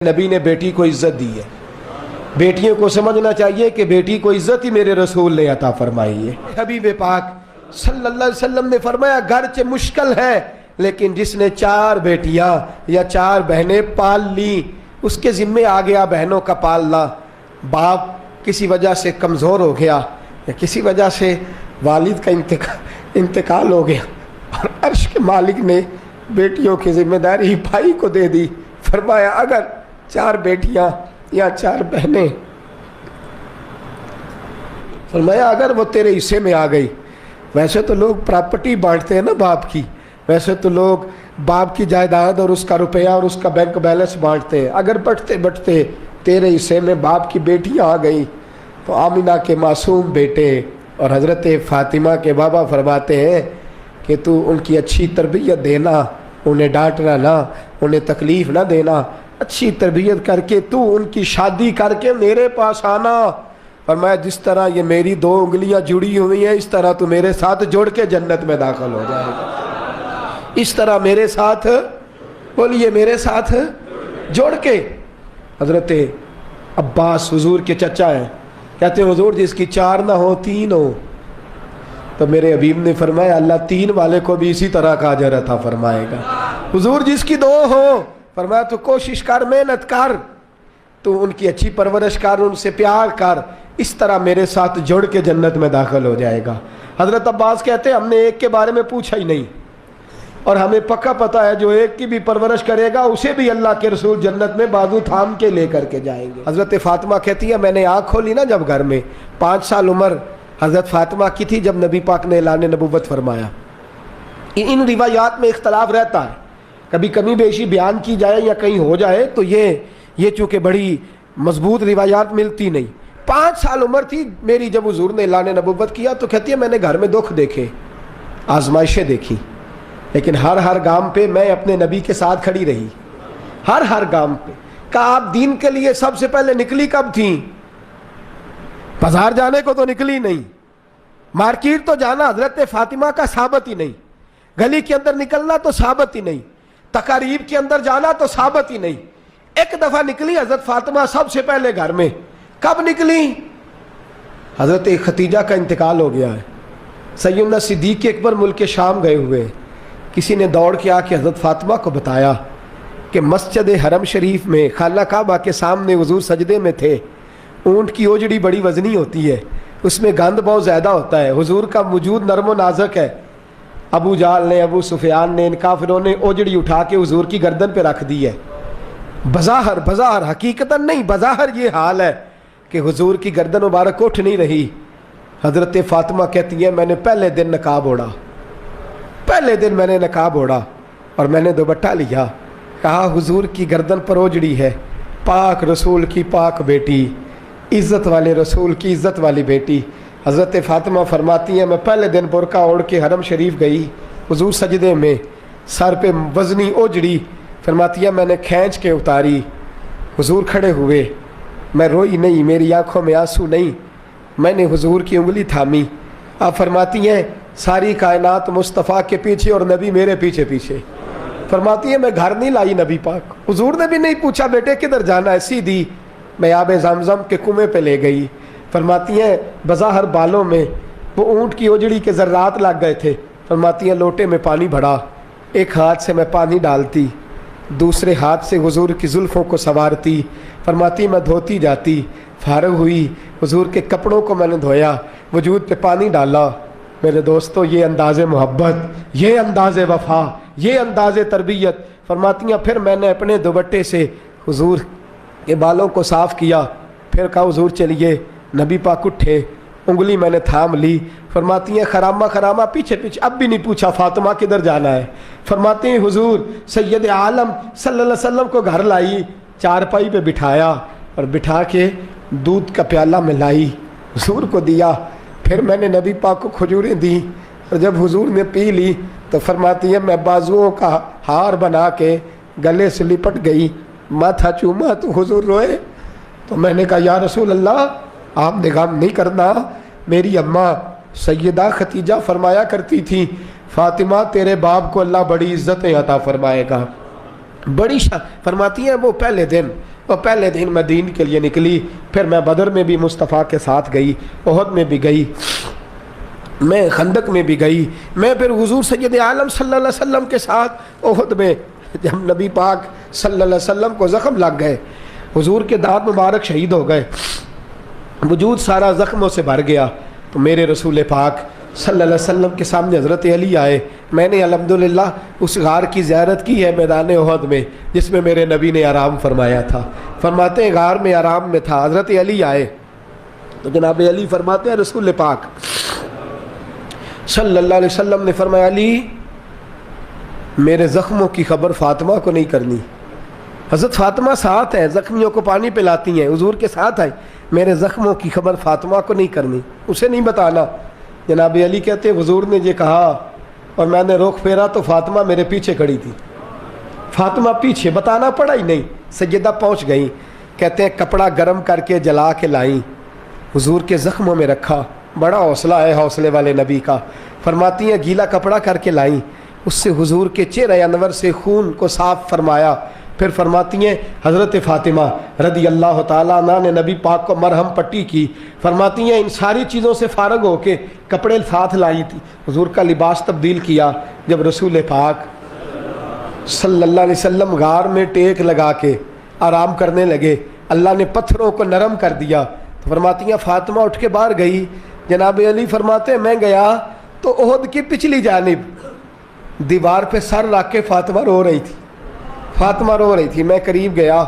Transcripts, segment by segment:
نبی نے بیٹی کو عزت دی ہے. بیٹیوں کو سمجھنا چاہیے کہ بیٹی کو عزت ہی میرے رسول نے عطا فرمائی ہے. حبیب پاک صلی اللہ علیہ وسلم نے فرمایا گرچہ مشکل ہے لیکن جس نے 4 بیٹیاں یا 4 بہنیں پال لی اس کے ذمے آ گیا بہنوں کا پالنا. باپ کسی وجہ سے کمزور ہو گیا یا کسی وجہ سے والد کا انتقال ہو گیا اور عرش کے مالک نے بیٹیوں کی ذمہ داری بھائی کو دے دی. فرمایا اگر 4 بیٹیاں یا 4 بہنیں فرمایا اگر وہ تیرے حصے میں آ گئی. ویسے تو لوگ پراپرٹی بانٹتے ہیں نا باپ کی, ویسے تو لوگ باپ کی جائیداد اور اس کا روپیہ اور اس کا بینک بیلنس بانٹتے ہیں. اگر بٹتے بٹتے تیرے حصے میں باپ کی بیٹیاں آ گئی تو آمینہ کے معصوم بیٹے اور حضرت فاطمہ کے بابا فرماتے ہیں کہ تو ان کی اچھی تربیت دینا, انہیں ڈانٹنا نہ, انہیں تکلیف نہ دینا, اچھی تربیت کر کے تو ان کی شادی کر کے میرے پاس آنا. فرمایا جس طرح یہ میری 2 انگلیاں جڑی ہوئی ہیں اس طرح تو میرے ساتھ جوڑ کے جنت میں داخل ہو جائے گا. اس طرح میرے ساتھ بولیے میرے ساتھ جوڑ کے. حضرت عباس حضور کے چچا ہیں, کہتے ہیں حضور جس کی 4 نہ ہو 3 ہو. تو میرے حبیب نے فرمایا اللہ 3 والے کو بھی اسی طرح کا اجر عطا فرمائے گا. حضور جس کی 2 ہو فرمایا تو کوشش کر, محنت کر, تو ان کی اچھی پرورش کر, ان سے پیار کر, اس طرح میرے ساتھ جڑ کے جنت میں داخل ہو جائے گا. حضرت عباس کہتے ہیں ہم نے ایک کے بارے میں پوچھا ہی نہیں اور ہمیں پکا پتہ ہے جو ایک کی بھی پرورش کرے گا اسے بھی اللہ کے رسول جنت میں بازو تھام کے لے کر کے جائیں گے. حضرت فاطمہ کہتی ہے میں نے آنکھ کھولی نا جب گھر میں 5 سال عمر حضرت فاطمہ کی تھی جب نبی پاک نے اعلان نبوت فرمایا. ان روایات میں اختلاف رہتا ہے, کبھی کمی بیشی بیان کی جائے یا کہیں ہو جائے تو یہ چونکہ بڑی مضبوط روایات ملتی نہیں. 5 سال عمر تھی میری جب حضور نے اعلان نبوت کیا تو کہتی ہے میں نے گھر میں دکھ دیکھے, آزمائشیں دیکھی, لیکن ہر گام پہ میں اپنے نبی کے ساتھ کھڑی رہی. ہر گام پہ. کہا آپ دین کے لیے سب سے پہلے نکلی کب تھیں؟ بازار جانے کو تو نکلی نہیں, مارکیٹ تو جانا حضرت فاطمہ کا ثابت ہی نہیں, گلی کے اندر نکلنا تو ثابت ہی نہیں, تقاریب کے اندر جانا تو ثابت ہی نہیں. ایک دفعہ نکلی حضرت فاطمہ سب سے پہلے گھر میں. کب نکلی؟ حضرت ختیجہ کا انتقال ہو گیا ہے, سیدنا صدیق اکبر ملک شام گئے ہوئے. کسی نے دوڑ کے آ کے حضرت فاطمہ کو بتایا کہ مسجد حرم شریف میں خانہ کعبہ کے سامنے حضور سجدے میں تھے. اونٹ کی اوجڑی بڑی وزنی ہوتی ہے, اس میں گند بہت زیادہ ہوتا ہے, حضور کا وجود نرم و نازک ہے. ابو جہل نے, ابو سفیان نے, ان کافروں نے اوجڑی اٹھا کے حضور کی گردن پہ رکھ دی ہے. بظاہر حقیقتاً نہیں, بظاہر یہ حال ہے کہ حضور کی گردن مبارک اٹھ نہیں رہی. حضرت فاطمہ کہتی ہے میں نے پہلے دن نقاب اوڑھا, پہلے دن میں نے نقاب اوڑھا اور میں نے دوپٹہ لیا. کہا حضور کی گردن پر اوجڑی ہے, پاک رسول کی پاک بیٹی, عزت والے رسول کی عزت والی بیٹی. حضرت فاطمہ فرماتی ہیں میں پہلے دن برقع اوڑھ کے حرم شریف گئی, حضور سجدے میں, سر پہ وزنی اوجڑی. فرماتی ہے میں نے کھینچ کے اتاری, حضور کھڑے ہوئے, میں روئی نہیں, میری آنکھوں میں آنسو نہیں, میں نے حضور کی انگلی تھامی. آپ فرماتی ہیں ساری کائنات مصطفیٰ کے پیچھے اور نبی میرے پیچھے پیچھے. فرماتی ہیں میں گھر نہیں لائی نبی پاک, حضور نے بھی نہیں پوچھا بیٹے کدھر جانا ہے, سیدھی میں آب زمزم کے کنویں پہ لے گئی. فرماتی ہیں بظاہر بالوں میں وہ اونٹ کی اوجڑی کے ذرات لگ گئے تھے. فرماتی ہیں لوٹے میں پانی بھرا, ایک ہاتھ سے میں پانی ڈالتی, دوسرے ہاتھ سے حضور کی زلفوں کو سنوارتی. فرماتی میں دھوتی جاتی, فارغ ہوئی حضور کے کپڑوں کو میں نے دھویا, وجود پہ پانی ڈالا. میرے دوستو یہ انداز محبت, یہ انداز وفا, یہ انداز تربیت. فرماتی ہیں پھر میں نے اپنے دوپٹے سے حضور کے بالوں کو صاف کیا, پھر کہا حضور چلیے. نبی پاک اٹھے, انگلی میں نے تھام لی. فرماتی ہیں خرامہ پیچھے پیچھے, اب بھی نہیں پوچھا فاطمہ کدھر جانا ہے. فرماتی ہیں حضور سید عالم صلی اللہ علیہ وسلم کو گھر لائی, چارپائی پہ بٹھایا اور بٹھا کے دودھ کا پیالہ میں لائی, حضور کو دیا. پھر میں نے نبی پاک کو کھجوریں دی اور جب حضور نے پی لی تو فرماتی ہے میں بازوؤں کا ہار بنا کے گلے سے لپٹ گئی, ماتھا چوما تو حضور روئے. تو میں نے کہا یا رسول اللہ آپ نے غم نہیں کرنا, میری اماں سیدہ ختیجہ فرمایا کرتی تھی فاطمہ تیرے باپ کو اللہ بڑی عزتیں عطا فرمائے گا. بڑی فرماتی ہیں وہ پہلے دن میں دین کے لیے نکلی، پھر میں بدر میں بھی مصطفیٰ کے ساتھ گئی، احد میں بھی گئی، میں خندق میں بھی گئی، میں پھر حضور سید عالم صلی اللہ علیہ وسلم کے ساتھ احد میں جب نبی پاک صلی اللہ علیہ وسلم کو زخم لگ گئے، حضور کے دانت مبارک شہید ہو گئے، وجود سارا زخموں سے بھر گیا، تو میرے رسول پاک صلی اللہ علیہ وسلم کے سامنے حضرت علی آئے۔ میں نے الحمدللہ اس غار کی زیارت کی ہے میدان احد میں جس میں میرے نبی نے آرام فرمایا تھا۔ فرماتے ہیں غار میں آرام میں تھا، حضرت علی آئے تو جناب علی فرماتے ہیں رسول پاک صلی اللہ علیہ وسلم نے فرمایا علی میرے زخموں کی خبر فاطمہ کو نہیں کرنی۔ حضرت فاطمہ ساتھ ہیں، زخمیوں کو پانی پلاتی ہیں، حضور کے ساتھ آئے، میرے زخموں کی خبر فاطمہ کو نہیں کرنی، اسے نہیں بتانا۔ جناب علی کہتے ہیں حضور نے یہ کہا اور میں نے رخ پھیرا تو فاطمہ میرے پیچھے کھڑی تھی، فاطمہ پیچھے، بتانا پڑا ہی نہیں، سیدہ پہنچ گئیں، کہتے ہیں کپڑا گرم کر کے جلا کے لائیں، حضور کے زخموں میں رکھا، بڑا حوصلہ ہے حوصلے والے نبی کا۔ فرماتی ہیں گیلا کپڑا کر کے لائیں، اس سے حضور کے چہرہ انور سے خون کو صاف فرمایا۔ پھر فرماتی ہیں حضرت فاطمہ رضی اللہ تعالیٰ عنہ نے نبی پاک کو مرہم پٹی کی۔ فرماتی ہیں ان ساری چیزوں سے فارغ ہو کے کپڑے ساتھ لائی تھی، حضور کا لباس تبدیل کیا۔ جب رسول پاک صلی اللہ علیہ وسلم غار میں ٹیک لگا کے آرام کرنے لگے، اللہ نے پتھروں کو نرم کر دیا۔ تو فرماتی ہیں فاطمہ اٹھ کے باہر گئی، جناب علی فرماتے ہیں میں گیا تو احد کی پچھلی جانب دیوار پہ سر رکھ کے فاطمہ رو رہی تھی، فاطمہ رو رہی تھی۔ میں قریب گیا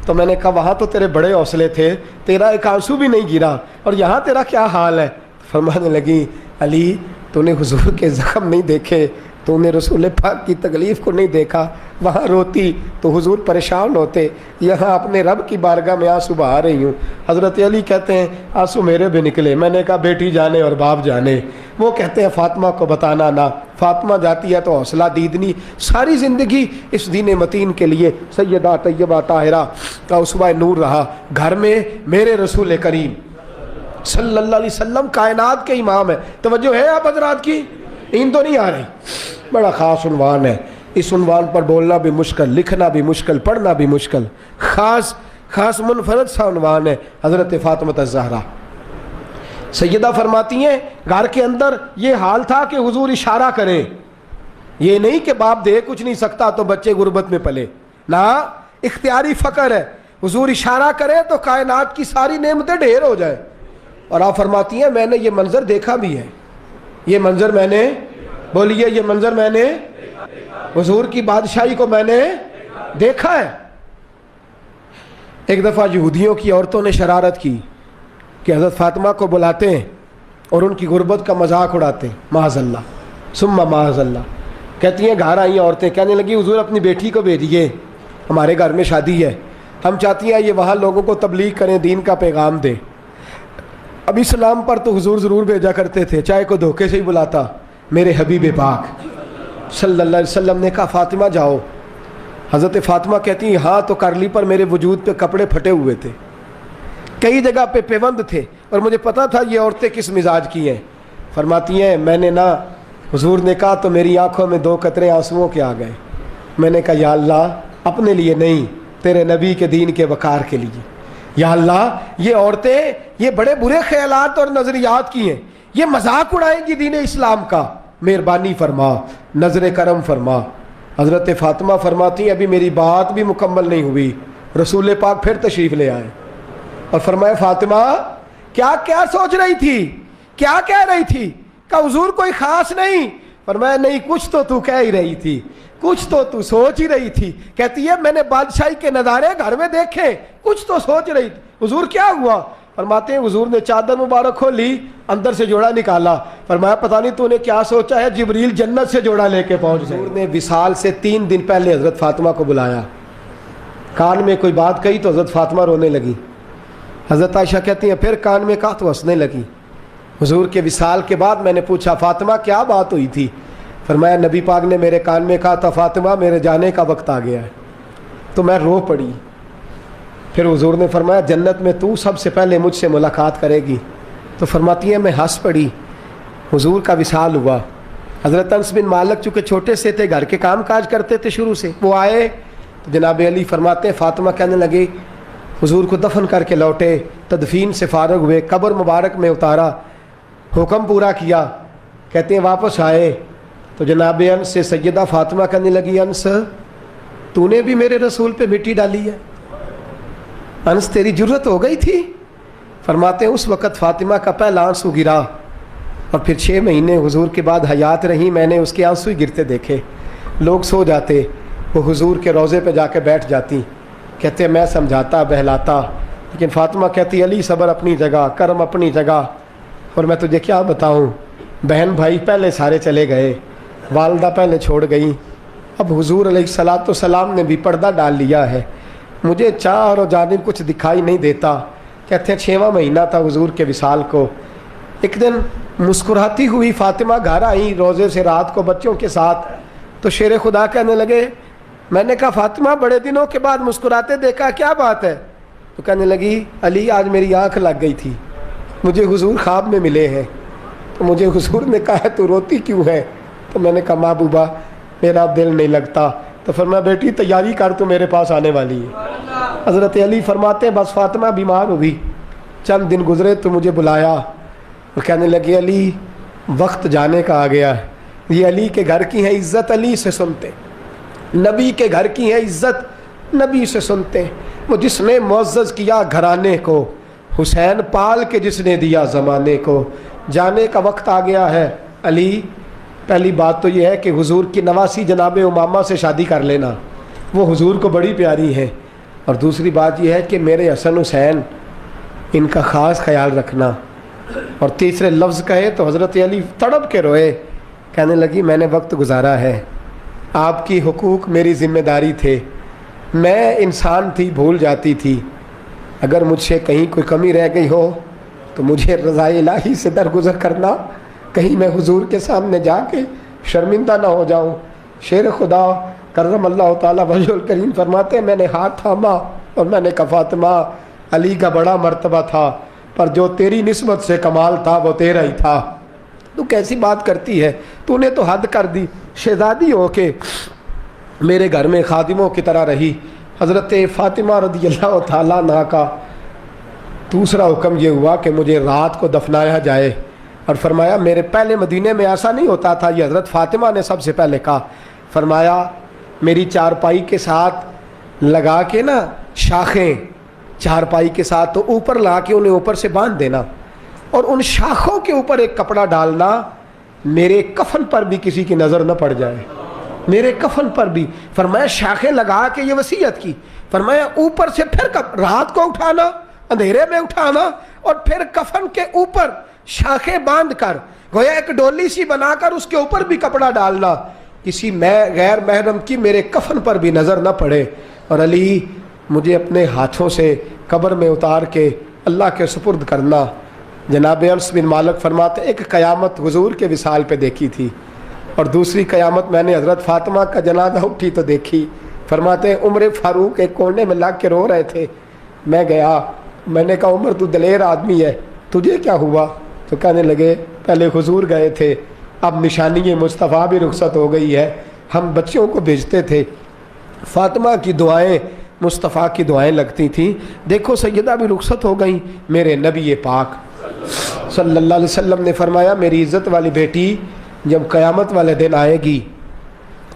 تو میں نے کہا وہاں تو تیرے بڑے حوصلے تھے، تیرا ایک آنسو بھی نہیں گرا، اور یہاں تیرا کیا حال ہے؟ فرمانے لگی علی تو نے حضور کے زخم نہیں دیکھے، تو نے رسول پاک کی تکلیف کو نہیں دیکھا، وہاں روتی تو حضور پریشان ہوتے، یہاں اپنے رب کی بارگاہ میں آنسو بہا رہی ہوں۔ حضرت علی کہتے ہیں آنسو میرے بھی نکلے، میں نے کہا بیٹی جانے اور باپ جانے۔ وہ کہتے ہیں فاطمہ کو بتانا نہ، فاطمہ جاتی ہے تو حوصلہ دیدنی، ساری زندگی اس دین متین کے لیے سیدہ طیبہ طاہرہ کا اسوہ نور رہا۔ گھر میں میرے رسول کریم صلی اللہ علیہ وسلم کائنات کے امام ہے۔ توجہ ہے آپ حضرات کی؟ نیند تو نہیں آ رہی؟ بڑا خاص عنوان ہے، اس عنوان پر بولنا بھی مشکل، لکھنا بھی مشکل، پڑھنا بھی مشکل، خاص منفرد سا عنوان ہے حضرت فاطمہ الزہرا۔ سیدہ فرماتی ہیں گھر کے اندر یہ حال تھا کہ حضور اشارہ کریں، یہ نہیں کہ باپ دے کچھ نہیں سکتا تو بچے غربت میں پلے، نہ اختیاری فقر ہے، حضور اشارہ کریں تو کائنات کی ساری نعمتیں ڈھیر ہو جائیں۔ اور آپ فرماتی ہیں میں نے یہ منظر دیکھا بھی ہے، یہ منظر میں نے، بولیے یہ منظر میں نے، حضور کی بادشاہی کو میں نے دیکھا ہے۔ ایک دفعہ یہودیوں کی عورتوں نے شرارت کی کہ حضرت فاطمہ کو بلاتے ہیں اور ان کی غربت کا مذاق اڑاتے ہیں، معاذ اللہ ثم معاذ اللہ۔ کہتی ہیں گھر آئی عورتیں، کہنے لگی حضور اپنی بیٹی کو بھیجیے، ہمارے گھر میں شادی ہے، ہم چاہتی ہیں یہ وہاں لوگوں کو تبلیغ کریں، دین کا پیغام دیں۔ اب اسلام پر تو حضور ضرور بھیجا کرتے تھے، چاہے کو دھوکے سے ہی بلاتا۔ میرے حبیب پاک صلی اللہ علیہ وسلم نے کہا فاطمہ جاؤ۔ حضرت فاطمہ کہتی ہیں ہاں تو کر لی، پر میرے وجود پہ کپڑے پھٹے ہوئے تھے، کئی جگہ پہ پیوند تھے، اور مجھے پتا تھا یہ عورتیں کس مزاج کی ہیں۔ فرماتی ہیں میں نے نہ، حضور نے کہا تو میری آنکھوں میں 2 قطرے آنسوؤں کے آ گئے۔ میں نے کہا یا اللہ اپنے لیے نہیں، تیرے نبی کے دین کے وقار کے لیے، یا اللہ یہ عورتیں یہ بڑے برے خیالات اور نظریات کی ہیں، یہ مذاق اڑائیں گی دین اسلام کا، مہربانی فرما، نظر کرم فرما۔ حضرت فاطمہ فرماتی ہیں ابھی میری بات بھی مکمل نہیں ہوئی، رسول پاک پھر تشریف لے آئے اور فرمایا فاطمہ کیا کیا سوچ رہی تھی، کیا کہہ رہی تھی؟ کہ حضور کوئی خاص نہیں۔ فرمایا نہیں کچھ تو کہہ ہی رہی تھی، کچھ تو سوچ ہی رہی تھی۔ کہتی ہے میں نے بادشاہی کے نظارے گھر میں دیکھے، کچھ تو سوچ رہی تھی۔ حضور کیا ہوا؟ فرماتے ہیں حضور نے چادر مبارک کھولی، اندر سے جوڑا نکالا، فرمایا پتہ نہیں تو نے کیا سوچا ہے، جبریل جنت سے جوڑا لے کے پہنچ گئے۔ حضور نے وصال سے 3 دن پہلے حضرت فاطمہ کو بلایا، کان میں کوئی بات کہی تو حضرت فاطمہ رونے لگی۔ حضرت عائشہ کہتی ہیں پھر کان میں کہا تو ہنسنے لگی۔ حضور کے وصال کے بعد میں نے پوچھا فاطمہ کیا بات ہوئی تھی؟ فرمایا نبی پاک نے میرے کان میں کہا تھا فاطمہ میرے جانے کا وقت آ گیا ہے، تو میں رو پڑی۔ پھر حضور نے فرمایا جنت میں تو سب سے پہلے مجھ سے ملاقات کرے گی، تو فرماتی ہیں میں ہنس پڑی۔ حضور کا وصال ہوا، حضرت انس بن مالک چونکہ چھوٹے سے تھے، گھر کے کام کاج کرتے تھے شروع سے، وہ آئے تو جناب علی فرماتے ہیں فاطمہ کہنے لگی حضور کو دفن کر کے لوٹے، تدفین سے فارغ ہوئے، قبر مبارک میں اتارا، حکم پورا کیا، کہتے ہیں واپس آئے تو جناب انس سے سیدہ فاطمہ کہنے لگی انس تو نے بھی میرے رسول پہ مٹی ڈالی ہے، انس تیری جرت ہو گئی تھی؟ فرماتے ہیں اس وقت فاطمہ کا پہلا آنسو گرا اور پھر 6 مہینے حضور کے بعد حیات رہی، میں نے اس کے آنسو ہی گرتے دیکھے، لوگ سو جاتے وہ حضور کے روضے پہ جا کے بیٹھ جاتی، کہتے میں سمجھاتا بہلاتا، لیکن فاطمہ کہتی علی صبر اپنی جگہ، کرم اپنی جگہ، اور میں تجھے کیا بتاؤں، بہن بھائی پہلے سارے چلے گئے، والدہ پہلے چھوڑ گئی، اب حضور علیہ الصلاۃ والسلام نے بھی پردہ ڈال لیا ہے، مجھے چار جانب کچھ دکھائی نہیں دیتا۔ کہتے ہیں 6واں مہینہ تھا حضور کے وصال کو، ایک دن مسکراتی ہوئی فاطمہ گھر آئی روزے سے رات کو بچوں کے ساتھ، تو شیر خدا کہنے لگے، میں نے کہا فاطمہ بڑے دنوں کے بعد مسکراتے دیکھا، کیا بات ہے؟ تو کہنے لگی علی آج میری آنکھ لگ گئی تھی، مجھے حضور خواب میں ملے ہیں، تو مجھے حضور نے کہا ہے تو روتی کیوں ہے؟ تو میں نے کہا محبوبہ میرا دل نہیں لگتا، تو فرمایا بیٹی تیاری کر تو میرے پاس آنے والی ہے۔ حضرت علی فرماتے ہیں بس فاطمہ بیمار ہوئی، چند دن گزرے تو مجھے بلایا اور کہنے لگے علی وقت جانے کا آ گیا ہے، یہ علی کے گھر کی ہے عزت علی سے سنتے، نبی کے گھر کی ہے عزت نبی سے سنتے، وہ جس نے معزز کیا گھرانے کو، حسین پال کے جس نے دیا زمانے کو، جانے کا وقت آ گیا ہے۔ علی پہلی بات تو یہ ہے کہ حضور کی نواسی جناب امامہ سے شادی کر لینا، وہ حضور کو بڑی پیاری ہے، اور دوسری بات یہ ہے کہ میرے حسن حسین ان کا خاص خیال رکھنا، اور تیسرے لفظ کہے تو حضرت علی تڑپ کے روئے، کہنے لگی میں نے وقت گزارا ہے، آپ کی حقوق میری ذمہ داری تھے، میں انسان تھی بھول جاتی تھی، اگر مجھ سے کہیں کوئی کمی رہ گئی ہو تو مجھے رضائے الہی سے درگزر کرنا، کہیں میں حضور کے سامنے جا کے شرمندہ نہ ہو جاؤں۔ شیر خدا کرم اللہ تعالیٰ وجہ الکریم فرماتے ہیں میں نے ہاتھ تھاما اور میں نے کہا فاطمہ علی کا بڑا مرتبہ تھا، پر جو تیری نسبت سے کمال تھا وہ تیرا ہی تھا، تو کیسی بات کرتی ہے، تو نے تو حد کر دی، شہزادی ہو کے میرے گھر میں خادموں کی طرح رہی۔ حضرت فاطمہ رضی اللہ تعالیٰ عنہا کا دوسرا حکم یہ ہوا کہ مجھے رات کو دفنایا جائے، اور فرمایا میرے پہلے مدینے میں ایسا نہیں ہوتا تھا، یہ حضرت فاطمہ نے سب سے پہلے کہا، فرمایا میری چارپائی کے ساتھ لگا کے نا شاخیں، چارپائی کے ساتھ تو اوپر لا کے انہیں اوپر سے باندھ دینا، اور ان شاخوں کے اوپر ایک کپڑا ڈالنا، میرے کفن پر بھی کسی کی نظر نہ پڑ جائے، میرے کفن پر بھی۔ فرمایا شاخیں لگا کے یہ وصیت کی، فرمایا اوپر سے پھر رات کو اٹھانا، اندھیرے میں اٹھانا، اور پھر کفن کے اوپر شاخیں باندھ کر گویا ایک ڈولی سی بنا کر اس کے اوپر بھی کپڑا ڈالنا، کسی غیر محرم کی میرے کفن پر بھی نظر نہ پڑے، اور علی مجھے اپنے ہاتھوں سے قبر میں اتار کے اللہ کے سپرد کرنا۔ جناب انس بن مالک فرماتے ایک قیامت حضور کے وصال پہ دیکھی تھی، اور دوسری قیامت میں نے حضرت فاطمہ کا جنازہ اٹھی تو دیکھی۔ فرماتے ہیں عمر فاروق ایک کونے میں لگ کے رو رہے تھے، میں گیا، میں نے کہا عمر تو دلیر آدمی ہے، تجھے کیا ہوا؟ تو کہنے لگے پہلے حضور گئے تھے، اب نشانی مصطفیٰ بھی رخصت ہو گئی ہے، ہم بچوں کو بھیجتے تھے، فاطمہ کی دعائیں مصطفیٰ کی دعائیں لگتی تھیں، دیکھو سیدہ بھی رخصت ہو گئیں۔ میرے نبی پاک صلی اللہ علیہ وسلم نے فرمایا میری عزت والی بیٹی جب قیامت والے دن آئے گی،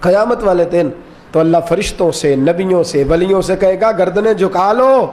قیامت والے دن تو اللہ فرشتوں سے، نبیوں سے، ولیوں سے کہے گا گردنیں جھکا لو،